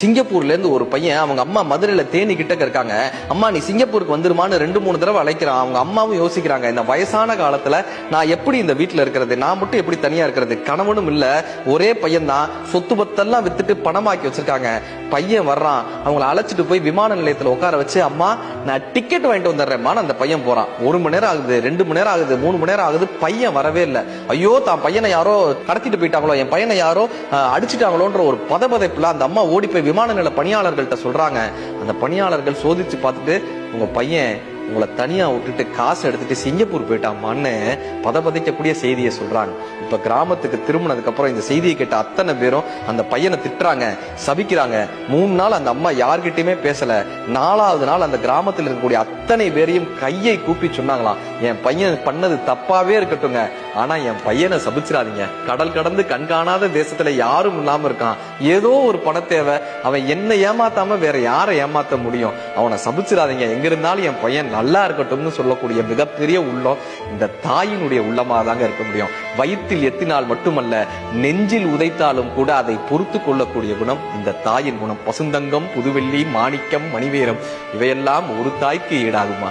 சிங்கப்பூர்ல இருந்து ஒரு பையன் அவங்க அம்மா மதுரையில தேனி கிட்ட இருக்காங்க. அம்மா நீ சிங்கப்பூருக்கு வந்துருமான்னு 2-3 தடவை அழைக்கிறான். அவங்க அம்மாவும் யோசிக்கிறாங்க, இந்த வயசான காலத்துல நான் எப்படி இந்த வீட்டுல இருக்கிறது, நான் மட்டும் எப்படி தனியா இருக்கிறது, கணவனும் இல்ல, ஒரே பையன் தான், சொத்து பத்தெல்லாம் வித்துட்டு பணமாக்கி வச்சிருக்காங்க. பையன் வர்றான், அவங்களை அழைச்சிட்டு போய் விமான நிலையத்துல உட்கார வச்சு, அம்மா நான் டிக்கெட் வாங்கிட்டு வந்துடுறேன். அந்த பையன் போறான். 1 மணி நேரம் ஆகுது, 2 மணி நேரம் ஆகுது, 3 மணி நேரம் ஆகுது, பையன் வரவே இல்லை. ஐயோ தான் பையனை யாரோ கடத்திட்டு போயிட்டாங்களோ, என் பையனை யாரோ அடிச்சுட்டாங்களோன்ற ஒரு பதபதைப்புல அந்த அம்மா ஓடி போய் விமான நிலைய பணியாளர்கள்ட்ட சொல்றாங்க. அந்த பணியாளர்கள் சோதிச்சு பார்த்துட்டு, உங்க பையன் உங்களை தனியா விட்டுட்டு காசு எடுத்துட்டு சிங்கப்பூர் போயிட்டாமான்னு பதபதைக்கக்கூடிய செய்தியை சொல்றாங்க. இப்ப கிராமத்துக்கு திரும்பினதுக்கு அப்புறம் இந்த செய்தியை கேட்ட அத்தனை பேரும் அந்த பையனை திட்டுறாங்க, சபிக்கிறாங்க. 3 நாள் அந்த அம்மா யார்கிட்டயுமே பேசல. 4வது நாள் அந்த கிராமத்தில் இருக்கக்கூடிய அத்தனை பேரையும் கையை கூப்பி சொன்னாங்களாம், என் பையன் பண்ணது தப்பாவே இருக்கட்டுங்க, ஆனா என் பையனை சபிச்சிடாதீங்க. கடல் கடந்து கண்காணாத தேசத்துல யாரும் இல்லாம இருக்கான், ஏதோ ஒரு பண தேவை, அவன் என்ன ஏமாத்தாம வேற யாரை ஏமாத்த முடியும், அவனை சபிச்சிடாதீங்க, எங்க இருந்தாலும் என் பையன் நல்லா இருக்கட்டும்னு சொல்லக்கூடிய மிகப்பெரிய உள்ளம் இந்த தாயினுடைய உள்ளமா தாங்க இருக்க முடியும். வயிற்றில் எத்தினால் மட்டுமல்ல, நெஞ்சில் உதைத்தாலும் கூட அதை பொறுத்து கொள்ளக்கூடிய குணம் இந்த தாயின் குணம். பசுந்தங்கம், புதுவெள்ளி, மாணிக்கம், மணிவேரம் இவையெல்லாம் ஒரு தாய்க்கு ஈடாகுமா?